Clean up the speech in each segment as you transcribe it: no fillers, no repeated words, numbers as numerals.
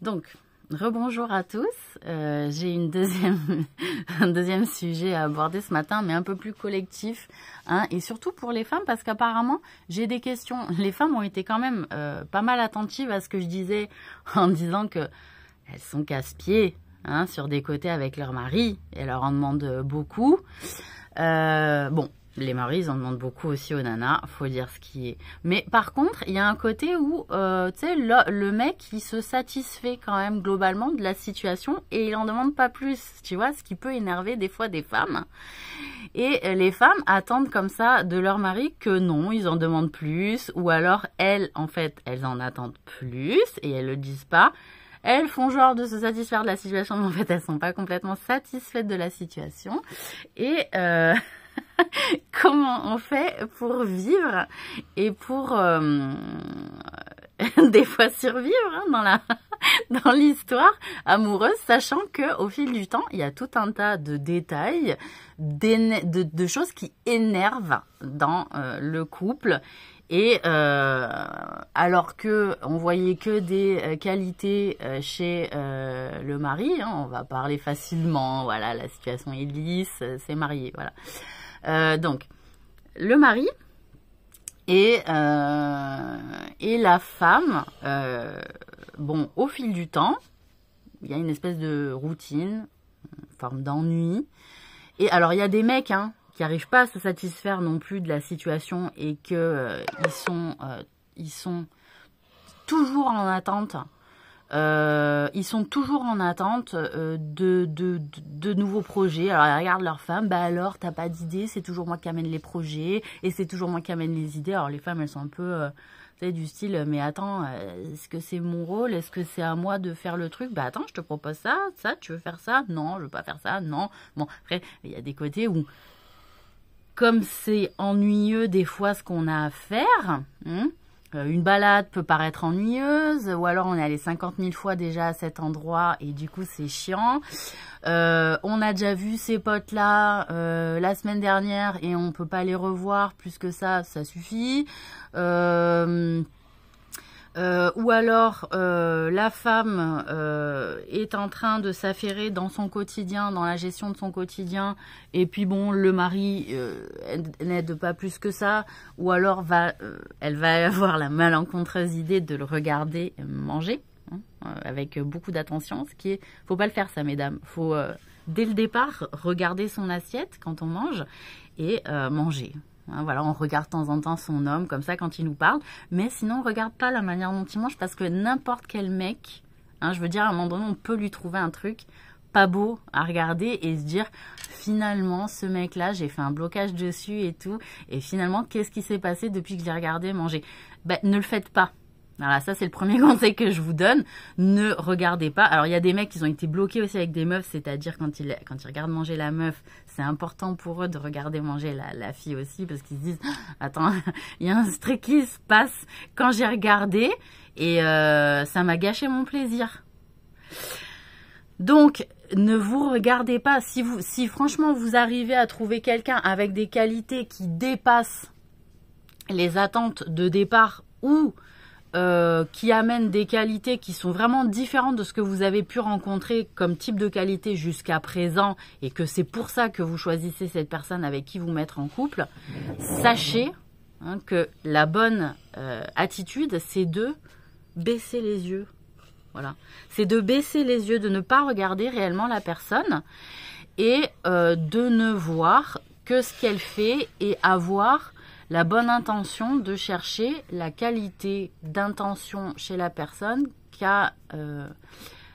Donc, rebonjour à tous. J'ai un deuxième sujet à aborder ce matin, mais un peu plus collectif, hein, et surtout pour les femmes, parce qu'apparemment, j'ai des questions. Les femmes ont été quand même pas mal attentives à ce que je disais, en disant que elles sont casse-pieds, hein, sur des côtés avec leur mari, et elles leur en demandent beaucoup. Bon, les maris, ils en demandent beaucoup aussi aux nanas, faut dire ce qui est. Mais par contre, il y a un côté où, tu sais, le mec, il se satisfait quand même globalement de la situation et il en demande pas plus, tu vois, ce qui peut énerver des fois des femmes. Et les femmes attendent comme ça de leur mari que non, ils en demandent plus, ou alors elles, en fait, elles en attendent plus et elles le disent pas. Elles font genre de se satisfaire de la situation, mais en fait, elles sont pas complètement satisfaites de la situation. Et comment on fait pour vivre et pour des fois survivre, hein, dans l'histoire amoureuse, sachant que au fil du temps, il y a tout un tas de détails, de choses qui énervent dans le couple. Et alors que on voyait que des qualités chez le mari, hein, on va parler facilement, voilà, la situation est lisse, c'est marié, voilà. Donc, le mari et la femme, bon, au fil du temps, il y a une espèce de routine, une forme d'ennui. Et alors, il y a des mecs, hein, qui n'arrivent pas à se satisfaire non plus de la situation et que ils sont toujours en attente. Ils sont toujours en attente de nouveaux projets. Alors ils regardent leur femme, bah alors t'as pas d'idée, c'est toujours moi qui amène les projets et c'est toujours moi qui amène les idées. Alors les femmes, elles sont un peu tu sais, du style, mais attends, est-ce que c'est mon rôle, est-ce que c'est à moi de faire le truc? Bah attends, je te propose ça, tu veux faire ça? Non, je veux pas faire ça, non. Bon, après il y a des côtés où, comme c'est ennuyeux des fois ce qu'on a à faire, une balade peut paraître ennuyeuse, ou alors on est allé 50 000 fois déjà à cet endroit et du coup c'est chiant. On a déjà vu ces potes-là la semaine dernière et on peut pas les revoir plus que ça suffit. Ou alors la femme est en train de s'affairer dans son quotidien, dans la gestion de son quotidien, et puis bon, le mari n'aide pas plus que ça, ou alors elle va avoir la malencontreuse idée de le regarder manger, hein, avec beaucoup d'attention, ce qui est, faut pas le faire ça, mesdames, faut dès le départ regarder son assiette quand on mange et manger. Hein, voilà, on regarde de temps en temps son homme comme ça quand il nous parle, mais sinon on regarde pas la manière dont il mange, parce que n'importe quel mec, hein, je veux dire, à un moment donné, on peut lui trouver un truc pas beau à regarder et se dire finalement ce mec là, j'ai fait un blocage dessus et tout, et finalement qu'est-ce qui s'est passé depuis que je l'ai regardé manger? Ben, ne le faites pas. Voilà, ça c'est le premier conseil que je vous donne. Ne regardez pas. Alors il y a des mecs qui ont été bloqués aussi avec des meufs, c'est-à-dire quand ils regardent manger la meuf, c'est important pour eux de regarder manger la fille aussi, parce qu'ils se disent attends, il y a un truc qui se passe quand j'ai regardé et ça m'a gâché mon plaisir. Donc ne vous regardez pas. Si franchement vous arrivez à trouver quelqu'un avec des qualités qui dépassent les attentes de départ, ou qui amènent des qualités qui sont vraiment différentes de ce que vous avez pu rencontrer comme type de qualité jusqu'à présent, et que c'est pour ça que vous choisissez cette personne avec qui vous mettre en couple, sachez, hein, que la bonne attitude, c'est de baisser les yeux. Voilà. C'est de baisser les yeux, de ne pas regarder réellement la personne et de ne voir que ce qu'elle fait et avoir la bonne intention de chercher la qualité d'intention chez la personne qu'a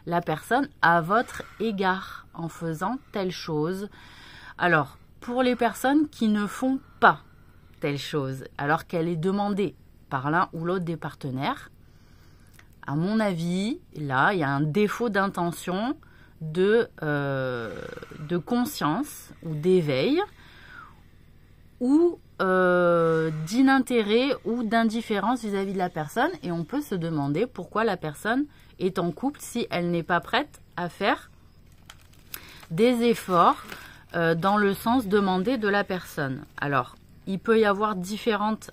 la personne à votre égard en faisant telle chose. Alors, pour les personnes qui ne font pas telle chose, alors qu'elle est demandée par l'un ou l'autre des partenaires, à mon avis, là, il y a un défaut d'intention, de conscience ou d'éveil, ou d'inintérêt ou d'indifférence vis-à-vis de la personne, et on peut se demander pourquoi la personne est en couple si elle n'est pas prête à faire des efforts dans le sens demandé de la personne. Alors, il peut y avoir différentes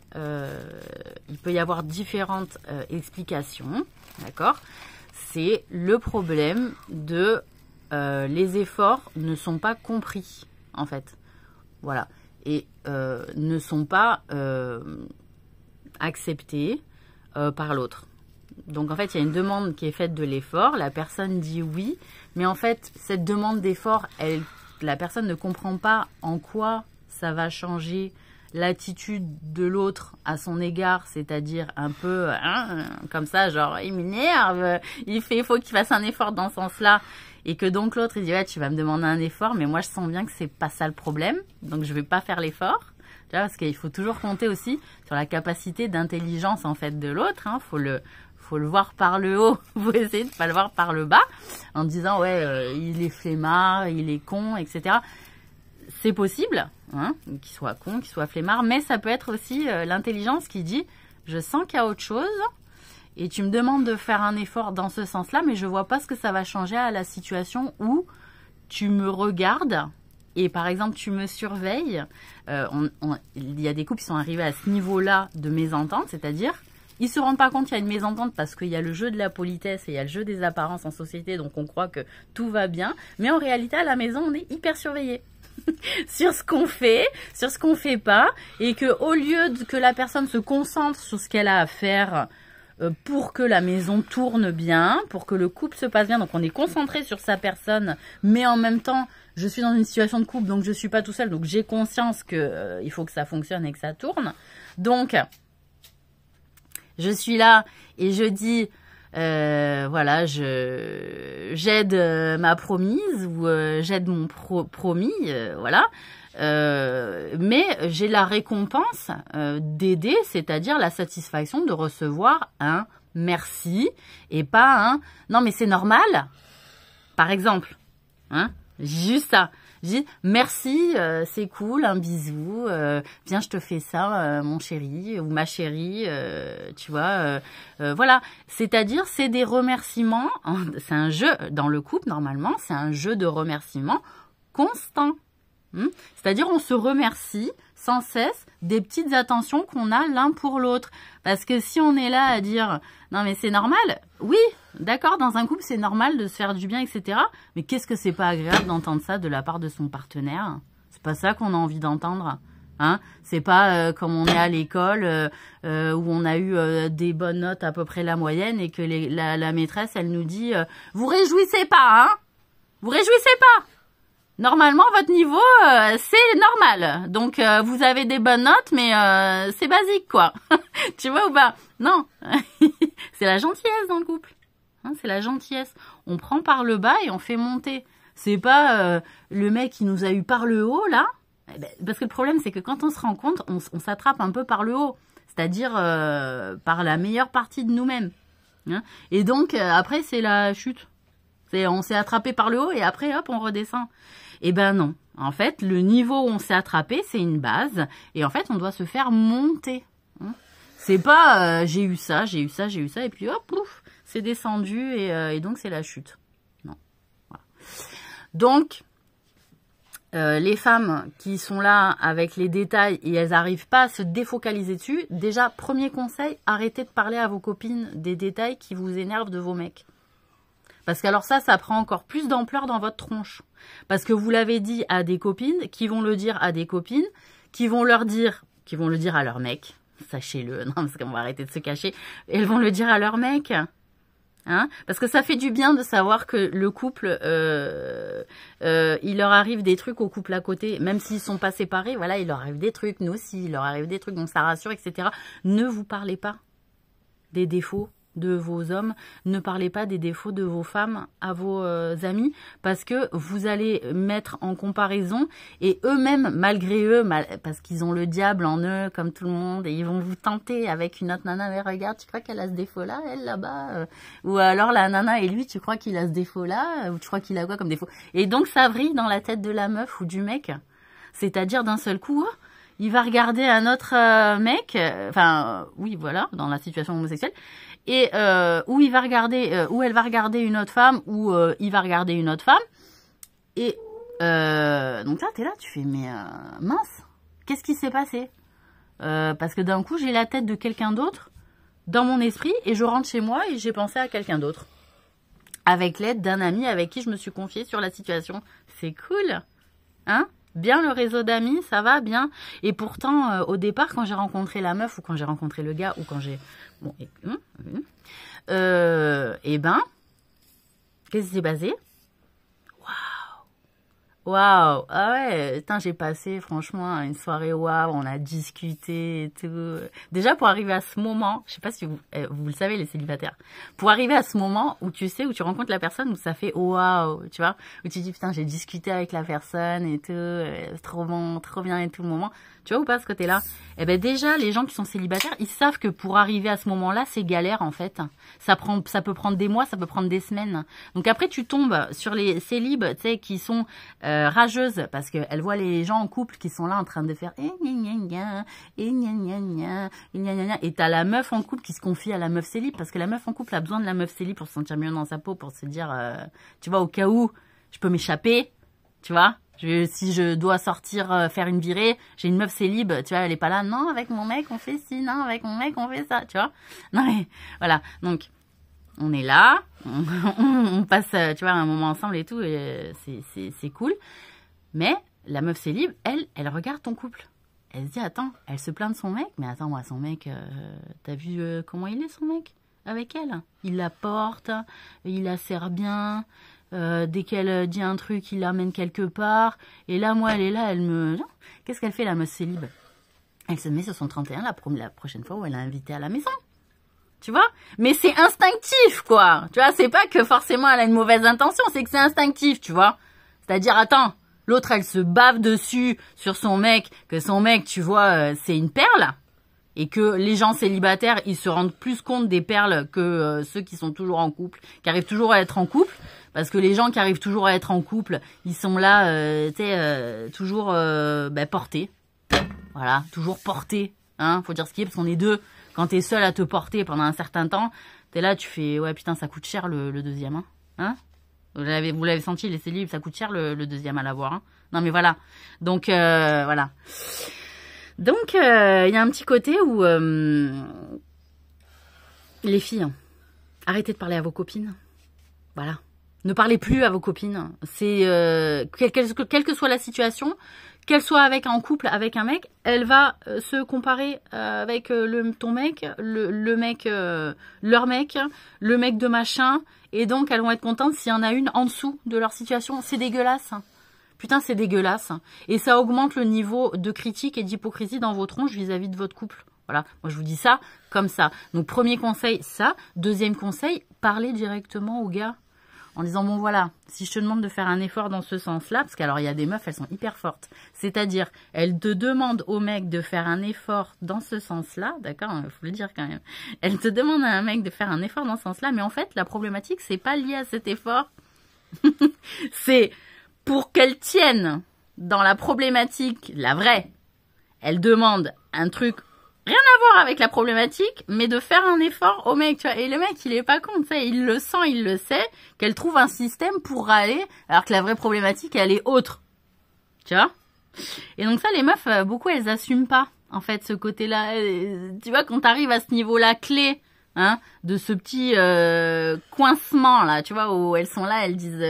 explications, d'accord? c'est le problème de les efforts ne sont pas compris, en fait. Voilà. Et ne sont pas acceptés par l'autre. Donc, en fait, il y a une demande qui est faite de l'effort. La personne dit oui. Mais en fait, cette demande d'effort, la personne ne comprend pas en quoi ça va changer l'attitude de l'autre à son égard, c'est-à-dire un peu comme ça, genre il m'énerve, il faut qu'il fasse un effort dans ce sens-là, et que donc l'autre il dit ouais, tu vas me demander un effort, mais moi je sens bien que c'est pas ça le problème, donc je vais pas faire l'effort. Tu vois, parce qu'il faut toujours compter aussi sur la capacité d'intelligence en fait de l'autre, hein. Faut le voir par le haut, faut essayer de pas le voir par le bas, en disant ouais il est flemmard, il est con, etc. C'est possible, hein, qu'il soit con, qu'il soit flemmard, mais ça peut être aussi l'intelligence qui dit « je sens qu'il y a autre chose et tu me demandes de faire un effort dans ce sens-là, mais je vois pas ce que ça va changer à la situation où tu me regardes et par exemple tu me surveilles. » Il y a des couples qui sont arrivés à ce niveau-là de mésentente, c'est-à-dire ils se rendent pas compte qu'il y a une mésentente parce qu'il y a le jeu de la politesse et il y a le jeu des apparences en société, donc on croit que tout va bien, mais en réalité à la maison on est hyper surveillé. Sur ce qu'on fait, sur ce qu'on fait pas, et que au lieu que la personne se concentre sur ce qu'elle a à faire pour que la maison tourne bien, pour que le couple se passe bien, donc on est concentré sur sa personne, mais en même temps, je suis dans une situation de couple, donc je suis pas tout seul, donc j'ai conscience que il faut que ça fonctionne et que ça tourne. Donc, je suis là et je dis... voilà, j'aide ma promise ou j'aide mon promis, voilà. Mais j'ai la récompense d'aider, c'est-à-dire la satisfaction de recevoir un merci et pas un non mais c'est normal, par exemple, hein, juste ça. Je dis merci, c'est cool, un bisou, viens je te fais ça, mon chéri ou ma chérie, tu vois, voilà. C'est-à-dire c'est des remerciements, c'est un jeu dans le couple normalement, c'est un jeu de remerciements constant. C'est-à-dire on se remercie sans cesse des petites attentions qu'on a l'un pour l'autre. Parce que si on est là à dire non mais c'est normal, oui, d'accord, dans un couple c'est normal de se faire du bien, etc. Mais qu'est-ce que c'est pas agréable d'entendre ça de la part de son partenaire? C'est pas ça qu'on a envie d'entendre. Hein, c'est pas comme on est à l'école où on a eu des bonnes notes à peu près la moyenne et que la maîtresse elle nous dit vous réjouissez pas, hein, vous réjouissez pas. Normalement, votre niveau, c'est normal. Donc, vous avez des bonnes notes, mais c'est basique, quoi. Tu vois ou pas? Non. C'est la gentillesse dans le couple. Hein, c'est la gentillesse. On prend par le bas et on fait monter. C'est pas le mec qui nous a eu par le haut, là. Eh ben, parce que le problème, c'est que quand on se rend compte, on s'attrape un peu par le haut. C'est-à-dire par la meilleure partie de nous-mêmes. Hein, et donc, après, c'est la chute. On s'est attrapé par le haut et après, hop, on redescend. Eh ben non. En fait, le niveau où on s'est attrapé, c'est une base. Et en fait, on doit se faire monter. C'est pas j'ai eu ça, et puis hop, pouf, c'est descendu et donc c'est la chute. Non. Voilà. Donc, les femmes qui sont là avec les détails et elles n'arrivent pas à se défocaliser dessus, déjà, premier conseil, arrêtez de parler à vos copines des détails qui vous énervent de vos mecs. Parce qu'alors ça prend encore plus d'ampleur dans votre tronche. Parce que vous l'avez dit à des copines, qui vont le dire à des copines, qui vont le dire à leur mec. Sachez-le, non, parce qu'on va arrêter de se cacher. Elles vont le dire à leur mec. Hein, parce que ça fait du bien de savoir que le couple, il leur arrive des trucs au couple à côté, même s'ils sont pas séparés, voilà, il leur arrive des trucs, nous aussi, il leur arrive des trucs, donc ça rassure, etc. Ne vous parlez pas des défauts de vos hommes, ne parlez pas des défauts de vos femmes à vos amis, parce que vous allez mettre en comparaison, et eux-mêmes, malgré eux, parce qu'ils ont le diable en eux, comme tout le monde, et ils vont vous tenter avec une autre nana, mais regarde, tu crois qu'elle a ce défaut-là, elle, là-bas ou alors la nana et lui, tu crois qu'il a ce défaut-là, ou tu crois qu'il a quoi comme défaut? Et donc, ça vrille dans la tête de la meuf ou du mec, c'est-à-dire d'un seul coup, il va regarder un autre mec, enfin, oui, voilà, dans la situation homosexuelle, et où il va regarder, où elle va regarder une autre femme, ou il va regarder une autre femme, et donc là, t'es là, tu fais, mais mince, qu'est-ce qui s'est passé? Parce que d'un coup, j'ai la tête de quelqu'un d'autre dans mon esprit, et je rentre chez moi, et j'ai pensé à quelqu'un d'autre. avec l'aide d'un ami avec qui je me suis confiée sur la situation. C'est cool, hein? Bien le réseau d'amis, ça va bien. Et pourtant, au départ, quand j'ai rencontré la meuf ou quand j'ai rencontré le gars ou quand j'ai... Bon, ben, qu'est-ce qui s'est passé? Waouh, ah ouais, putain, j'ai passé franchement une soirée waouh, on a discuté et tout. Déjà pour arriver à ce moment, je sais pas si vous le savez les célibataires, pour arriver à ce moment où tu sais, où tu rencontres la personne, où ça fait waouh, tu vois, où tu dis putain j'ai discuté avec la personne et tout, c'est trop bon, trop bien et tout le moment. Tu vois ou pas ce côté-là? Eh ben déjà les gens qui sont célibataires, ils savent que pour arriver à ce moment-là, c'est galère en fait. Ça peut prendre des mois, ça peut prendre des semaines. Donc après tu tombes sur les célibes, tu sais, qui sont rageuses parce qu'elles voient les gens en couple qui sont là en train de faire et t'as la meuf en couple qui se confie à la meuf célib parce que la meuf en couple a besoin de la meuf célib pour se sentir mieux dans sa peau, pour se dire tu vois, au cas où je peux m'échapper, tu vois. Si je dois sortir faire une virée, j'ai une meuf célib, tu vois, elle est pas là, non, avec mon mec on fait ci, non, avec mon mec on fait ça, tu vois. Non mais, voilà, donc, on est là, on passe, tu vois, un moment ensemble et tout, et c'est cool. Mais la meuf célib, elle regarde ton couple. Elle se dit, attends, elle se plaint de son mec, mais attends, moi, son mec, t'as vu comment il est, son mec, avec elle? Il la porte, il la sert bien... dès qu'elle dit un truc, il l'amène quelque part. Et là, moi, elle est là, elle me... Qu'est-ce qu'elle fait, la meuf célib? Elle se met sur son 31 la prochaine fois où elle a invité à la maison. Tu vois? Mais c'est instinctif, quoi. Tu vois, c'est pas que forcément elle a une mauvaise intention, c'est que c'est instinctif, tu vois. C'est-à-dire, attends, l'autre, elle se bave dessus sur son mec, que son mec, tu vois, c'est une perle. Et que les gens célibataires, ils se rendent plus compte des perles que ceux qui sont toujours en couple, qui arrivent toujours à être en couple. Parce que les gens qui arrivent toujours à être en couple, ils sont là, tu sais, toujours portés. Voilà, toujours portés. Hein, faut dire ce qui est, parce qu'on est deux. Quand t'es seul à te porter pendant un certain temps, t'es là, tu fais, ouais, putain, ça coûte cher le deuxième. Hein, vous l'avez senti, les célibes, ça coûte cher le deuxième à l'avoir. Hein. Non, mais voilà. Donc, voilà. Donc, il y a un petit côté où... les filles, arrêtez de parler à vos copines. Voilà. Ne parlez plus à vos copines. C'est quelle que soit la situation, qu'elle soit en couple avec un mec, elle va se comparer avec ton mec, leur mec, le mec de machin, et donc elles vont être contentes s'il y en a une en dessous de leur situation. C'est dégueulasse. Putain, c'est dégueulasse. Et ça augmente le niveau de critique et d'hypocrisie dans vos tronches vis-à-vis de votre couple. Voilà, moi je vous dis ça comme ça. Donc premier conseil, ça. Deuxième conseil, parlez directement au gars. En disant, bon voilà, si je te demande de faire un effort dans ce sens-là, parce qu'alors il y a des meufs, elles sont hyper fortes. C'est-à-dire, elles te demandent au mec de faire un effort dans ce sens-là, d'accord, il faut le dire quand même. Elles te demandent à un mec de faire un effort dans ce sens-là, mais en fait, la problématique, c'est pas lié à cet effort. C'est pour qu'elle tienne dans la problématique, la vraie. Elle demande un truc rien à voir avec la problématique, mais de faire un effort au mec, tu vois. Et le mec, il est pas con, tu sais, il le sent, il le sait, qu'elle trouve un système pour râler, alors que la vraie problématique, elle est autre. Tu vois? Et donc ça, les meufs, beaucoup, elles assument pas, en fait, ce côté-là. Tu vois, quand t'arrives à ce niveau-là clé, hein, de ce petit coincement, là, tu vois, où elles sont là, elles disent,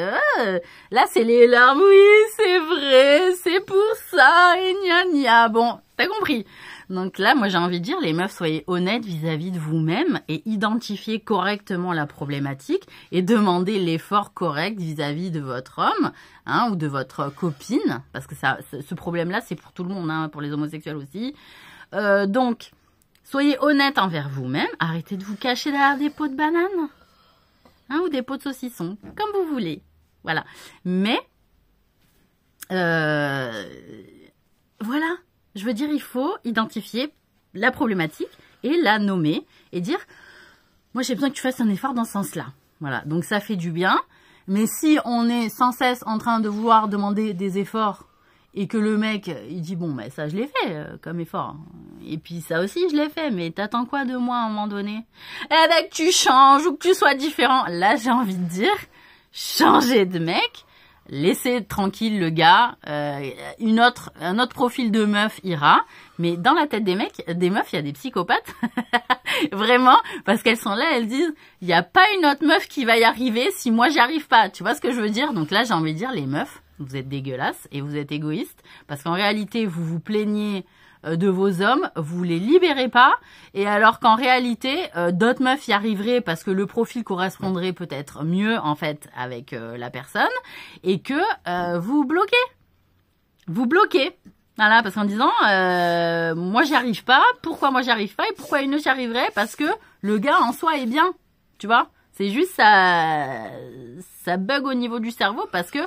là, c'est les larmes, oui, c'est vrai, c'est pour ça, et gna gna. Bon, t'as compris. Donc là, moi, j'ai envie de dire, les meufs, soyez honnêtes vis-à-vis de vous-même et identifiez correctement la problématique et demandez l'effort correct vis-à-vis de votre homme, hein, ou de votre copine, parce que ça, ce problème-là, c'est pour tout le monde, hein, pour les homosexuels aussi. Donc, soyez honnêtes envers vous-même, arrêtez de vous cacher derrière des pots de banane, hein, ou des pots de saucisson, comme vous voulez. Voilà. Mais, voilà. Je veux dire, il faut identifier la problématique et la nommer et dire, moi j'ai besoin que tu fasses un effort dans ce sens-là. Voilà, donc ça fait du bien. Mais si on est sans cesse en train de vouloir demander des efforts et que le mec, il dit, bon, ben ça je l'ai fait comme effort. Et puis ça aussi je l'ai fait, mais t'attends quoi de moi à un moment donné? Eh ben que tu changes ou que tu sois différent. Là j'ai envie de dire, changer de mec. laissez tranquille le gars, un autre profil de meuf ira, mais dans la tête des meufs, il y a des psychopathes, vraiment, parce qu'elles sont là, elles disent, il n'y a pas une autre meuf qui va y arriver si moi j'y arrive pas, tu vois ce que je veux dire? Donc là, j'ai envie de dire, les meufs, vous êtes dégueulasses et vous êtes égoïstes, parce qu'en réalité, vous vous plaignez de vos hommes, vous les libérez pas, et alors qu'en réalité, d'autres meufs y arriveraient parce que le profil correspondrait peut-être mieux en fait avec la personne, et que vous bloquez. Vous bloquez. Voilà, parce qu'en disant, moi j'y arrive pas, pourquoi moi j'y arrive pas, et pourquoi une autre y arriverait, parce que le gars en soi est bien, tu vois. C'est juste ça bug au niveau du cerveau, parce que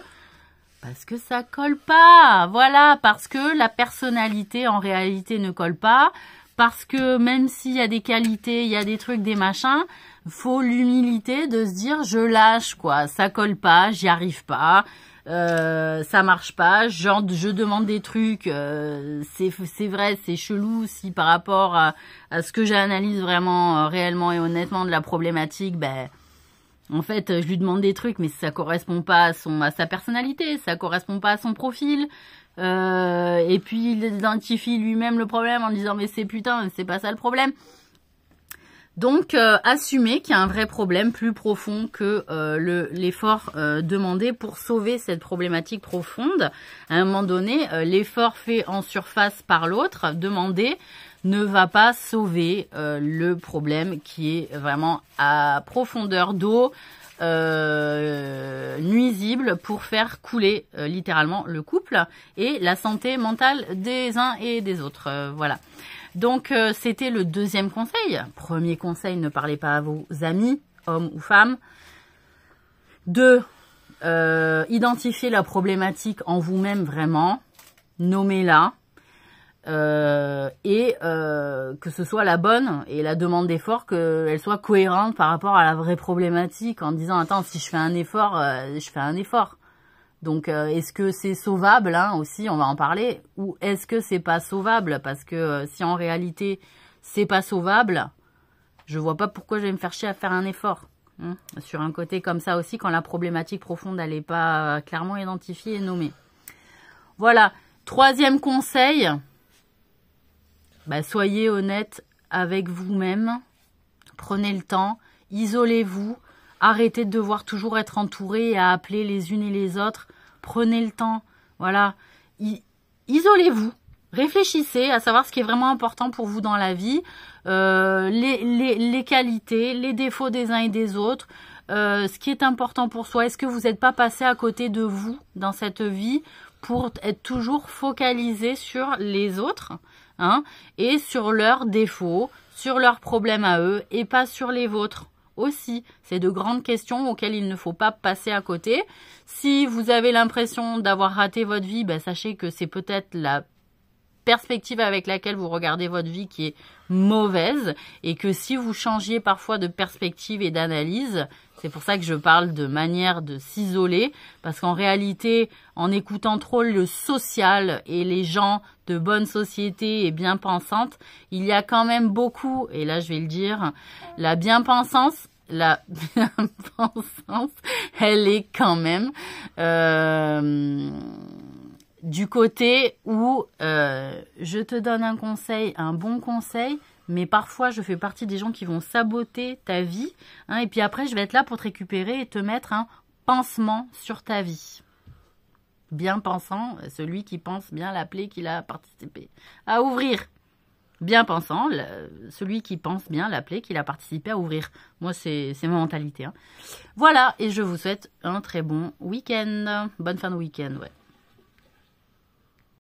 ça colle pas, voilà, parce que la personnalité en réalité ne colle pas, parce que même s'il y a des qualités, il y a des trucs, des machins, faut l'humilité de se dire je lâche quoi, ça colle pas, j'y arrive pas, ça marche pas, genre je demande des trucs, c'est vrai, c'est chelou si par rapport à ce que j'analyse vraiment réellement et honnêtement de la problématique, ben en fait, je lui demande des trucs, mais ça correspond pas à sa personnalité, ça correspond pas à son profil. Et puis, il identifie lui-même le problème en disant, mais c'est putain, c'est pas ça le problème. Donc, assumer qu'il y a un vrai problème plus profond que l'effort demandé pour sauver cette problématique profonde. À un moment donné, l'effort fait en surface par l'autre, demandé, ne va pas sauver le problème qui est vraiment à profondeur d'eau, nuisible pour faire couler littéralement le couple et la santé mentale des uns et des autres. Voilà. Donc, c'était le deuxième conseil. Premier conseil, ne parlez pas à vos amis, hommes ou femmes. 2, identifiez la problématique en vous-même vraiment, nommez-la. Et que ce soit la bonne et la demande d'effort, qu'elle soit cohérente par rapport à la vraie problématique en disant attends, si je fais un effort, je fais un effort. Donc est-ce que c'est sauvable hein, aussi, on va en parler, ou est-ce que c'est pas sauvable, parce que si en réalité c'est pas sauvable, je vois pas pourquoi je vais me faire chier à faire un effort hein, sur un côté comme ça aussi, quand la problématique profonde elle est pas clairement identifiée et nommée. Voilà. 3e conseil, bah, soyez honnête avec vous-même, prenez le temps, isolez-vous, arrêtez de devoir toujours être entouré et à appeler les unes et les autres, prenez le temps, voilà, isolez-vous, réfléchissez à savoir ce qui est vraiment important pour vous dans la vie, les qualités, les défauts des uns et des autres, ce qui est important pour soi, est-ce que vous n'êtes pas passé à côté de vous dans cette vie pour être toujours focalisé sur les autres, hein, et sur leurs défauts, sur leurs problèmes à eux, et pas sur les vôtres aussi. C'est de grandes questions auxquelles il ne faut pas passer à côté. Si vous avez l'impression d'avoir raté votre vie, ben, sachez que c'est peut-être la perspective avec laquelle vous regardez votre vie qui est mauvaise, et que si vous changiez parfois de perspective et d'analyse, c'est pour ça que je parle de manière de s'isoler, parce qu'en réalité, en écoutant trop le social et les gens de bonne société et bien pensantes, il y a quand même beaucoup, et là je vais le dire, la bien-pensance, elle est quand même du côté où je te donne un conseil, un bon conseil, mais parfois je fais partie des gens qui vont saboter ta vie, hein, et puis après je vais être là pour te récupérer et te mettre un pansement sur ta vie. Bien pensant, celui qui pense bien la plaie qu'il a participé à ouvrir. Bien pensant, celui qui pense bien la plaie qu'il a participé à ouvrir. Moi, c'est ma mentalité. Hein. Voilà, et je vous souhaite un très bon week-end. Bonne fin de week-end, ouais.